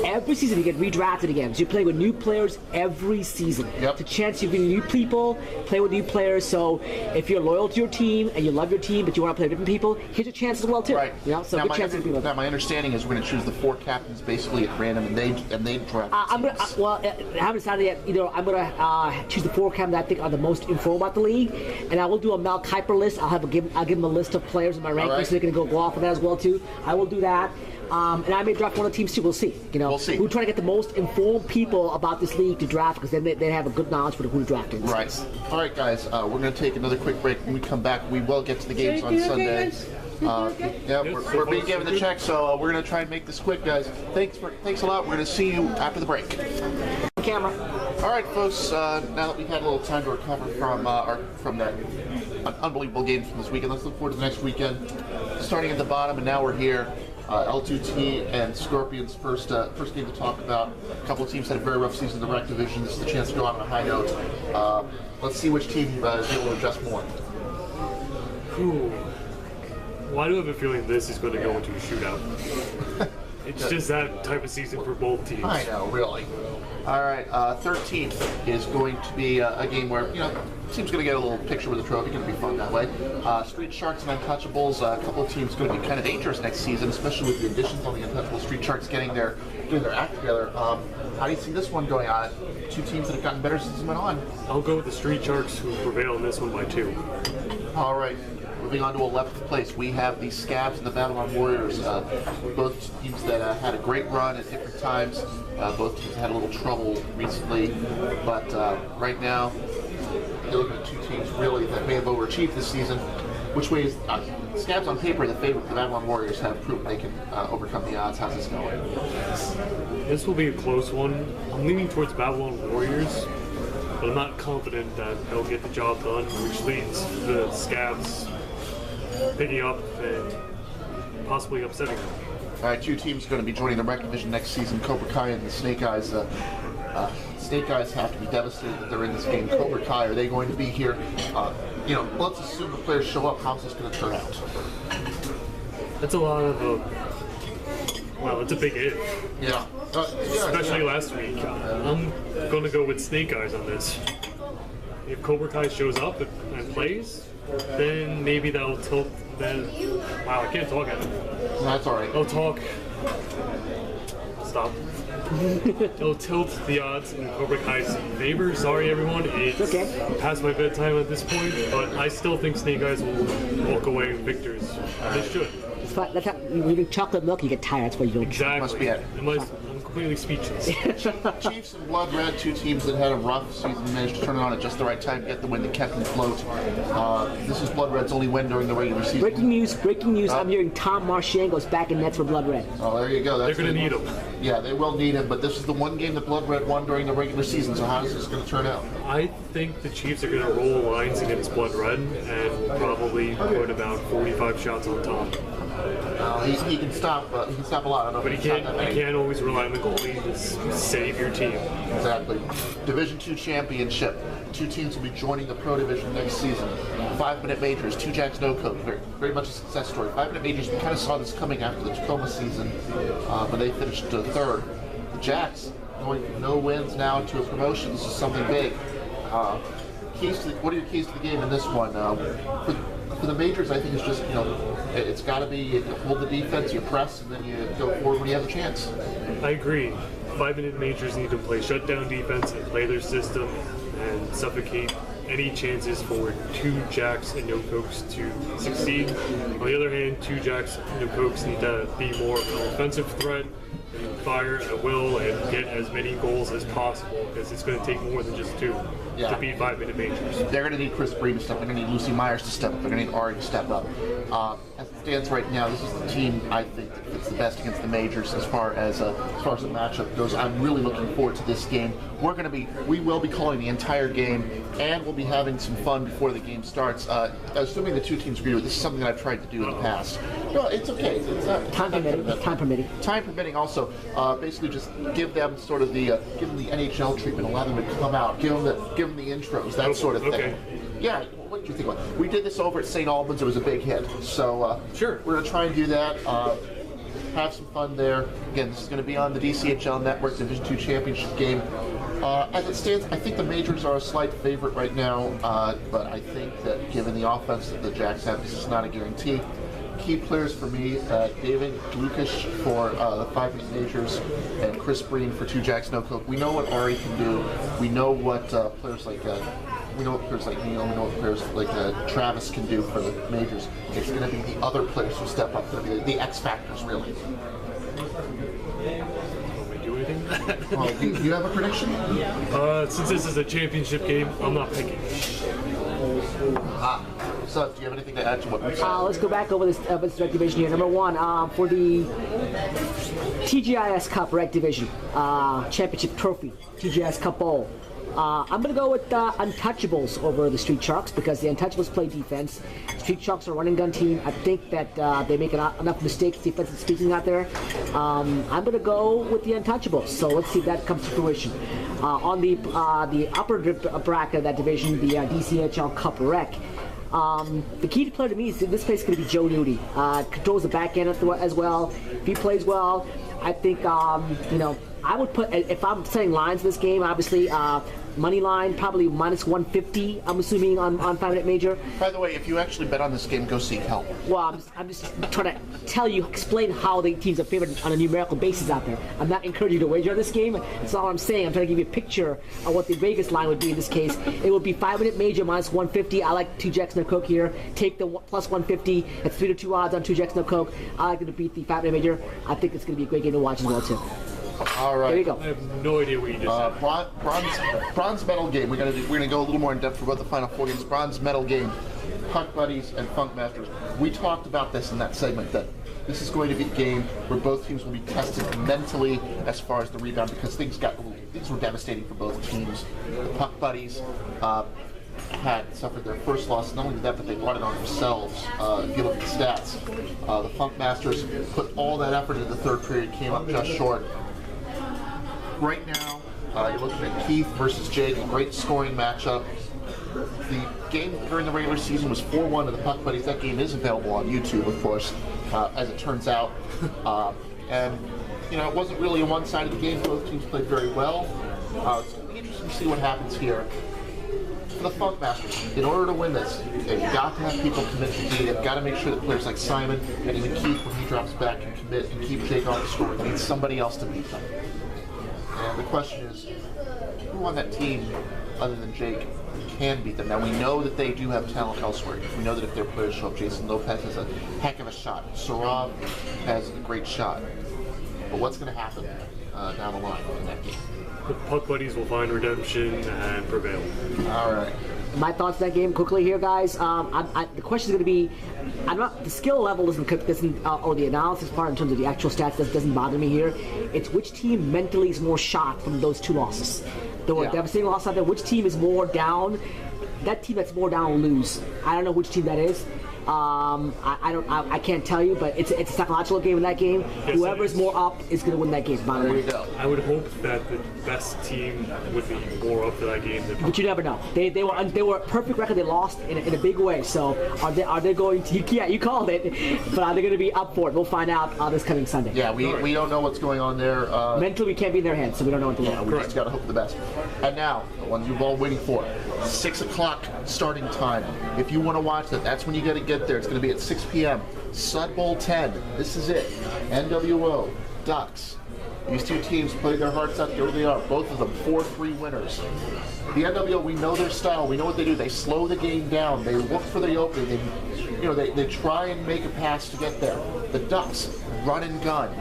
Every season you get redrafted again. So you're playing with new players every season. Yep. It's a chance you can meet new people, play with new players. So if you're loyal to your team and you love your team, but you want to play with different people, here's your chance as well too. right. So now, good chance to be with. now, my understanding is we're going to choose the 4 captains basically at random, and they draft. I'm gonna, teams. I haven't decided yet. I'm gonna choose the 4 captains that I think are the most informed about the league, and I will do a Mel Kiper list. I'll give them a list of players in my rankings, right. so they can go off of that as well too. I will do that, and I may draft one of the teams too. We'll see. We'll see. We're trying to get the most informed people about this league to draft, because then they have a good knowledge for who to draft in. Right. All right, guys. We're going to take another quick break. When we come back, we will get to the games on Okay, Sunday. guys? Yeah, we're being given the check, so we're going to try and make this quick, guys. Thanks a lot. We're going to see you after the break. Camera. All right, folks. Now that we've had a little time to recover from that unbelievable game from this weekend, let's look forward to the next weekend. Starting at the bottom, and now we're here. L2T and Scorpions first game to talk about. A couple of teams had a very rough season in the rec division. This is the chance to go out on a high note. Let's see which team is able to adjust more. Ooh. Well, I do have a feeling this is going to go into a shootout. It's just that type of season for both teams. I know, really. All right, 13th is going to be a game where, team's going to get a little picture with the trophy. Going to be fun that way. Street Sharks and Untouchables, a couple of teams going to be kind of dangerous next season, especially with the additions on the Untouchables. Street Sharks getting their act together. How do you see this one going on? 2 teams that have gotten better since it went on. I'll go with the Street Sharks, who prevail in this one by 2. All right. Moving on to 11th place, we have the Scabs and the Babylon Warriors, both teams that had a great run at different times. Both teams had a little trouble recently, but right now, you're looking at 2 teams really that may have overachieved this season. Which way is Scabs on paper the favorite? The Babylon Warriors have proven they can overcome the odds. How's this going? This will be a close one. I'm leaning towards Babylon Warriors, but I'm not confident that they'll get the job done, which leads to the Scabs picking up and possibly upsetting them. All right, 2 teams going to be joining the rec division next season, Cobra Kai and the Snake Eyes. Snake Eyes have to be devastated that they're in this game. Cobra Kai, are they going to be here? Let's assume the players show up. How's this going to turn out? That's a lot of Wow, that's a big if. Yeah. Especially last week. I'm going to go with Snake Eyes on this. If Cobra Kai shows up and plays, then maybe that'll tilt. Then, wow, I can't talk at it. That's all right. I'll talk. Stop. It'll tilt the odds in Cobra Kai's favor. Sorry, everyone. It's okay. past my bedtime at this point, but I still think Snake Eyes will walk away victors. They should. It's fine. That's how, when you drink chocolate milk, you get tired. That's why you don't. Exactly. Must be it. I'm completely speechless. Chiefs and Blood Red, two teams that had a rough season, managed to turn it on at just the right time to get the win that kept them afloat. This is Blood Red's only win during the regular season. Breaking news. I'm hearing Tom Marchango's back in nets for Blood Red. Oh, there you go. They're going to need him. Yeah, they will need him, but this is the one game that Blood Red won during the regular season, so how is this going to turn out? I think the Chiefs are going to roll lines against Blood Red and probably put about 45 shots on Tom. He can stop. He can stop a lot. I don't know But if he can stop that many. can't always rely on the goalie to save your team. Exactly. Division II championship. Two teams will be joining the Pro Division next season. 5-minute majors. Two Jacks, no coach. Very much a success story. 5-minute majors. We kind of saw this coming after the Tacoma season, when they finished third. The Jacks going from no wins now to a promotion. This is something big. What are your keys to the game in this one? For the majors, I think it's just, it's got to be you hold the defense, you press, and then you go forward when you have a chance. I agree. 5-minute majors need to play shutdown defense and play their system and suffocate any chances for two Jacks and no Cokes to succeed. On the other hand, two Jacks and no Cokes need to be more of an offensive threat and fire at will and get as many goals as possible because it's going to take more than just two to beat 5-minute majors. They're going to need Chris Breen to step up. They're going to need Lucy Myers to step up. They're going to need Ari to step up. As it stands right now, this is the team I think that's the best against the majors as far as the matchup goes. I'm really looking forward to this game. We will be calling the entire game, and we'll be having some fun before the game starts. Assuming the two teams agree with this is something that I've tried to do in the past. No, it's okay. It's not Time permitting. Time permitting. Also, basically just give them sort of the NHL treatment. Allow them to come out. Give them the intros. That sort of thing. Okay. Yeah. What did you think about it? We did this over at St. Albans. It was a big hit. So Sure. We're gonna try and do that. Have some fun there. Again, this is going to be on the DCHL Network Division II Championship game. As it stands, I think the majors are a slight favorite right now, but I think that given the offense that the Jacks have, this is not a guarantee. Key players for me, David Lukas for the 5-minute majors and Chris Breen for two Jacks, no Coke. We know what Ari can do. We know what players like Neil, we know what players like Travis can do for the majors. It's going to be the other players who step up. Going to be the X factors, really. Do anything? You have a prediction? Since this is a championship game, I'm not picking. So, do you have anything to add to what we said? Let's go back over this rec division here. Number one, for the TGIS Cup rec division championship trophy, TGIS Cup Bowl. I'm going to go with Untouchables over the Street Sharks because the Untouchables play defense. Street Sharks are a running gun team. I think that they make enough mistakes defensively speaking out there. I'm going to go with the Untouchables. So let's see if that comes to fruition. On the upper bracket of that division, the DCHL Cup Rec. The key player to me is this place is going to be Joe Nudie. Controls the back end as well. If he plays well, I think I would put, if I'm setting lines in this game, obviously money line probably minus 150. I'm assuming on 5-minute major. By the way, if you actually bet on this game, go seek help. Well, I'm just trying to explain how the teams are favored on a numerical basis out there. I'm not encouraging you to wager on this game. That's all I'm saying. I'm trying to give you a picture of what the Vegas line would be in this case. It would be 5-minute major minus 150. I like two Jacks no Coke here. Take the plus 150. It's 3-2 odds on two Jacks no Coke. I like them to beat the 5-minute major. I think it's going to be a great game to watch as well too. All right. There you go. I have no idea what you just said. Bronze medal game. We're gonna go a little more in depth for both the Final Four games. Bronze medal game. Puck Buddies and Funk Masters. We talked about this in that segment that this is going to be a game where both teams will be tested mentally as far as the rebound because things were devastating for both teams. The Puck Buddies had suffered their first loss. Not only that, but they brought it on themselves. If you look at the stats, the Funk Masters put all that effort into the third period, came up just short. Right now, you're looking at Keith versus Jake, a great scoring matchup. The game during the regular season was 4-1 to the Puck Buddies. That game is available on YouTube, of course, as it turns out. And, it wasn't really a one-sided game. Both teams played very well. It's going to be interesting to see what happens here. For the Funk Masters, in order to win this, they've got to have people commit to D. They've got to make sure that players like Simon and even Keith, when he drops back, can commit and keep Jake off the score. They need somebody else to beat them. And the question is, who on that team, other than Jake, can beat them? Now, we know that they do have talent elsewhere. We know that if their players show up, Jason Lopez has a heck of a shot. Sarab has a great shot. But what's going to happen down the line in that game? The Puck Buddies will find redemption and prevail. All right. My thoughts on that game quickly here, guys. The question is going to be, the skill level doesn't or the analysis part in terms of the actual stats doesn't bother me here. It's which team mentally is more shocked from those two losses. There were devastating losses out there. Which team is more down? That team that's more down will lose. I don't know which team that is. I can't tell you, but it's a psychological game in that game. Yes, Whoever is more up is going to win that game. By the There way. you go. I would hope that the best team would be more up for that game than But you never know. They were a perfect record. They lost in a big way. So are they going to? Yeah, you called it. But are they going to be up for it? We'll find out this coming Sunday. Yeah, we don't know what's going on there. Mentally, we can't be in their hands, so we don't know what to do. Yeah, we just got to hope for the best. And now, the ones you've all waiting for, 6 o'clock starting time. If you want to watch it, that's when you got to get there. It's going to be at 6 p.m. Sud Bowl 10. This is it. NWO, Ducks. These two teams played their hearts out. There they are. Both of them 4-3 winners. The NWO, we know their style. We know what they do. They slow the game down. They look for the opening. They try and make a pass to get there. The Ducks run and gun.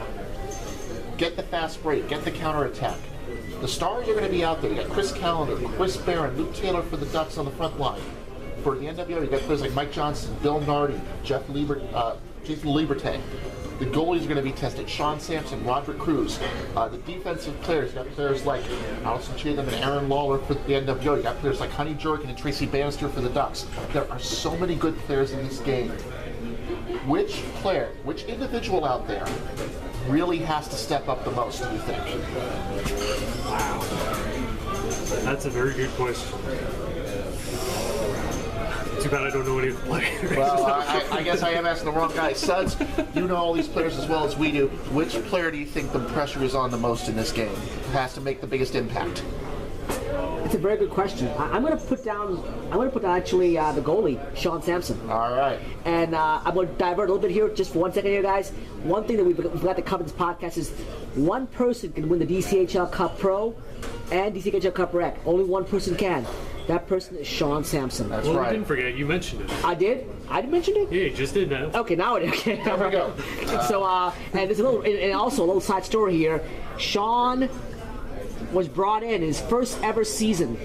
Get the fast break. Get the counterattack. The stars are going to be out there. You got Chris Callender, Chris Barron, Luke Taylor for the Ducks on the front line. For the NWO, you got players like Mike Johnson, Bill Nardi, Jason Liberte. The goalies are going to be tested. Sean Sampson, Roderick Cruz. The defensive players, you got players like Allison Chatham and Aaron Lawler for the NWO. You got players like Honey Jerkin and Tracy Bannister for the Ducks. There are so many good players in this game. Which individual out there really has to step up the most, do you think? wow. That's a very good question. Too bad I don't know any of the players. Well, I guess I am asking the wrong guy. Suds, you know all these players as well as we do. Which player do you think the pressure is on the most in this game? Who has to make the biggest impact? It's a very good question. I'm going to put down actually the goalie, Sean Sampson. All right. And I'm going to divert a little bit here, just for 1 second here, guys. One thing that we forgot to cover in this podcast is one person can win the DCHL Cup Pro and DCHL Cup Rec. Only one person can. That person is Sean Sampson. That's well, right. you didn't forget. You mentioned it. I did? I mentioned it? Yeah, you just did now. Okay, now it is. Okay. There we go. So, and there's and also a little side story here. Sean was brought in his first ever season.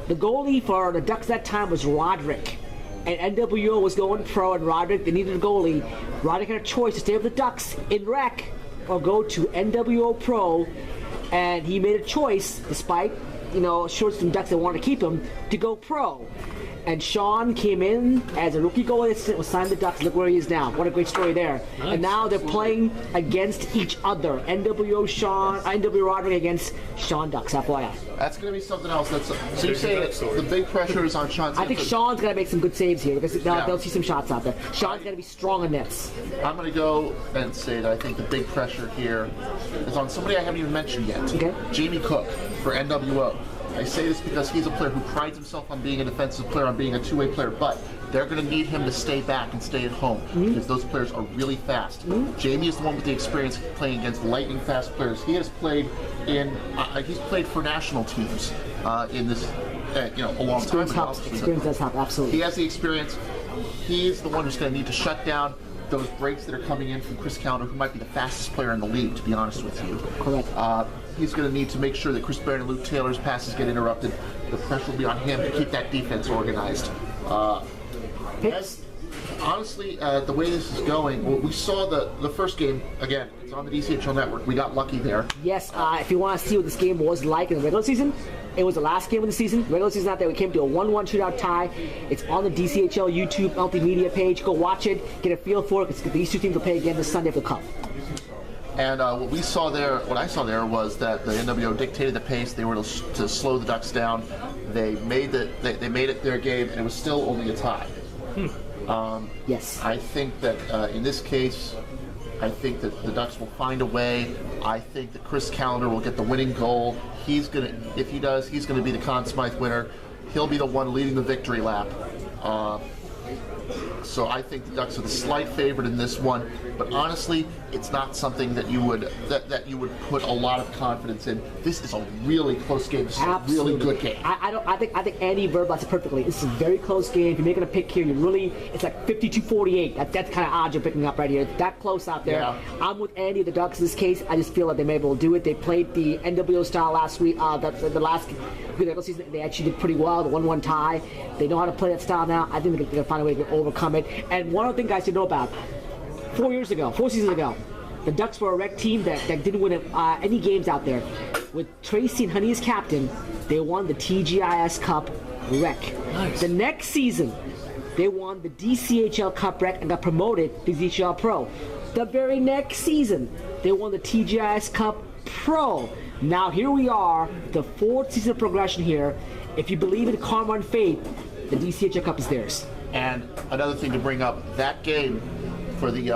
The goalie for the Ducks that time was Roderick. And NWO was going pro, and Roderick, they needed a goalie. Roderick had a choice to stay with the Ducks in rec or go to NWO Pro. And he made a choice, despite, shorts from Ducks that wanted to keep him, to go pro. And Sean came in as a rookie goalie, was signed to the Ducks. Look where he is now. What a great story there. Nice. And now they're playing against each other. NWO Roderick against Sean Ducks, FYI. That's going to be something else. So you say the big pressure is on Sean Sampson. I think Sean's got to make some good saves here because they'll see some shots out there. Sean's got to be strong on nets. I'm going to go and say that I think the big pressure here is on somebody I haven't even mentioned yet. Okay. Jamie Cook for NWO. I say this because he's a player who prides himself on being a defensive player, on being a two-way player, but they're going to need him to stay back and stay at home because those players are really fast. Jamie is the one with the experience playing against lightning-fast players. He has played he's played for national teams in this, a long time ago. Experience does help, absolutely. He has the experience. He's the one who's going to need to shut down those breaks that are coming in from Chris Callender, who might be the fastest player in the league, to be honest with you. Correct. He's going to need to make sure that Chris Barron and Luke Taylor's passes get interrupted. The pressure will be on him to keep that defense organized. Honestly, the way this is going, we saw the first game, again, it's on the DCHL network. We got lucky there. Yes, if you want to see what this game was like in the regular season, it was the last game of the season. Regular season out there, we came to a 1-1 shootout tie. It's on the DCHL YouTube multimedia page. Go watch it, get a feel for it, because these two teams will play again this Sunday for the Cup. And what I saw there was that the NWO dictated the pace. They were to slow the Ducks down. They made it their game, and it was still only a tie. Yes. I think that in this case, I think that the Ducks will find a way. I think that Chris Callender will get the winning goal. If he does, he's gonna be the Conn Smythe winner. He'll be the one leading the victory lap. So I think the Ducks are the slight favorite in this one, but honestly, it's not something that you would put a lot of confidence in. This is a really close game. This is a really good game. I think Andy verbalized it perfectly. This is a very close game. If you're making a pick here, it's like 52-48. That's kind of odds you're picking up right here. That close out there. Yeah. I'm with Andy, the Ducks in this case. I just feel like they may be able to do it. They played the NWO style last week. The last regular season, they actually did pretty well. The 1-1 tie. They know how to play that style now. I think they're going to find a way to overcome it. And one other thing, guys, to know about: 4 seasons ago, the Ducks were a rec team that didn't win any games out there. With Tracy and Honey as captain, they won the TGIS Cup rec. Nice. The next season, they won the DCHL Cup rec and got promoted to DCHL Pro. The very next season, they won the TGIS Cup Pro. Now here we are, the 4th season of progression here. If you believe in karma and fate, the DCHL Cup is theirs. And another thing to bring up, that game for the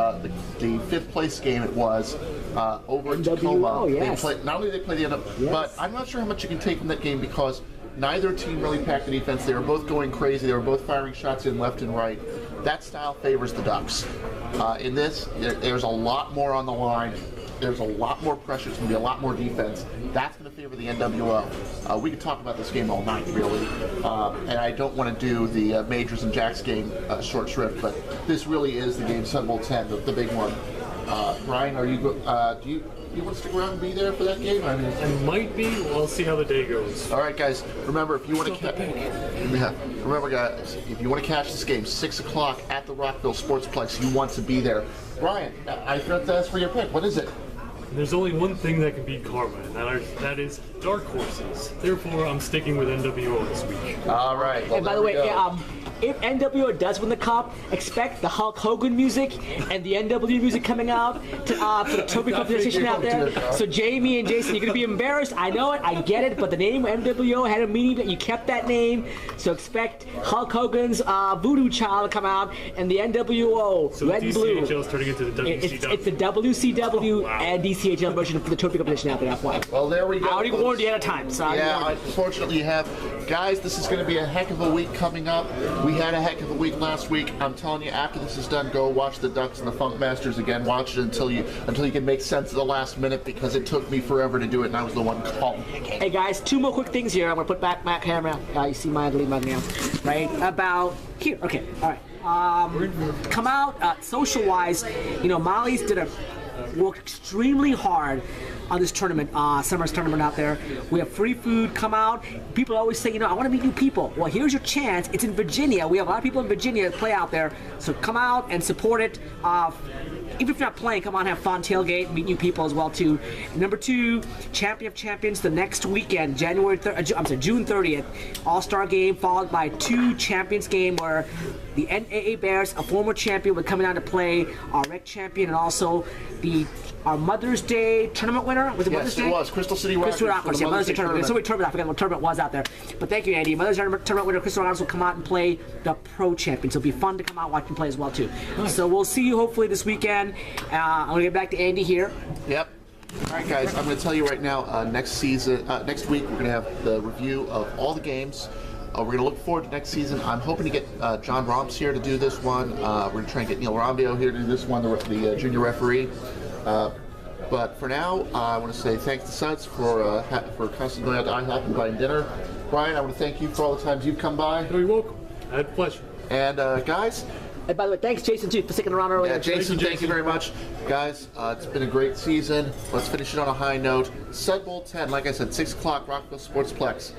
5th place game, it was over in Tacoma. Yes. Not only did they play the end up, but I'm not sure how much you can take from that game because neither team really packed the defense. They were both going crazy. They were both firing shots in left and right. That style favors the Ducks. In this, there's a lot more on the line. There's a lot more pressure. There's going to be a lot more defense. That's going to favor the NWO. We could talk about this game all night, really. And I don't want to do the Majors and Jacks game short shrift, but this really is the game, Sun Bowl 10, the big one. Ryan, do you want to stick around and be there for that game? I might be. We'll see how the day goes. All right, guys. Remember, if you want to catch this game, 6 o'clock at the Rockville Sportsplex, you want to be there. Ryan, I forgot to ask for your pick. What is it? There's only one thing that can beat karma, and that is dark horses. Therefore, I'm sticking with NWO this week. All right. Well, and by the way, if NWO does win the cup, expect the Hulk Hogan music and the NW music coming out for the trophy competition out there. So Jamie and Jason, you're going to be embarrassed. I know it. I get it. But the name NWO had a meaning that you kept that name. So expect Hulk Hogan's Voodoo Child to come out and the NWO so Red and Blue. DCHL is turning into the WCW. It's the WCW and DCHL version for the trophy competition out there. That's why. Well, there we go. I already warned you ahead of time. So yeah, unfortunately you have. Guys, this is going to be a heck of a week coming up. We had a heck of a week last week. I'm telling you, after this is done, go watch the Ducks and the Funk Masters again. Watch it until you can make sense of the last minute because it took me forever to do it, and I was the one calling. Hey guys, 2 more quick things here. I'm gonna put back my camera. You see my lead button now, right? About here. Okay. All right. Come out social-wise. Molly's worked extremely hard on this tournament, summer's tournament out there. We have free food. Come out. People always say, I want to meet new people. Well, here's your chance. It's in Virginia. We have a lot of people in Virginia that play out there. So come out and support it. Even if you're not playing, come on, have fun, tailgate, meet new people as well too. Number 2, Champion of Champions the next weekend, June 30th, All-Star game followed by 2 Champions game where the NAA Bears, a former champion, will come down to play our rec champion and also our Mother's Day tournament winner. Was it Mother's Day? Yes, it was. Crystal City Rockers. Mother's Day tournament. So many tournament. I forgot what tournament was out there. But thank you, Andy. Mother's Day tournament winner Crystal Rockers will come out and play the pro champion. So it'll be fun to come out and watch them play as well too. Nice. So we'll see you hopefully this weekend. I'm gonna get back to Andy here. Yep. All right, guys. I'm gonna tell you right now. Next week we're gonna have the review of all the games. We're going to look forward to next season. I'm hoping to get John Romps here to do this one. We're going to try and get Neil Rombio here to do this one, the junior referee. But for now, I want to say thanks to Suds for constantly going out to IHOP and buying dinner. Brian, I want to thank you for all the times you've come by. You're welcome. I had a pleasure. And guys. And by the way, thanks Jason too for sticking around earlier. Yeah, Jason, thank you very much. Guys, it's been a great season. Let's finish it on a high note. Sun Bowl 10, like I said, 6 o'clock, Rockville Sportsplex.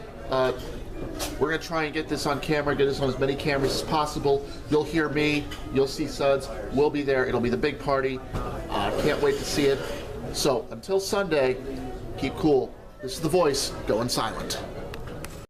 We're going to try and get this on camera, get this on as many cameras as possible. You'll hear me, you'll see Suds, we'll be there, it'll be the big party. Can't wait to see it. So, until Sunday, keep cool. This is The Voice, going silent.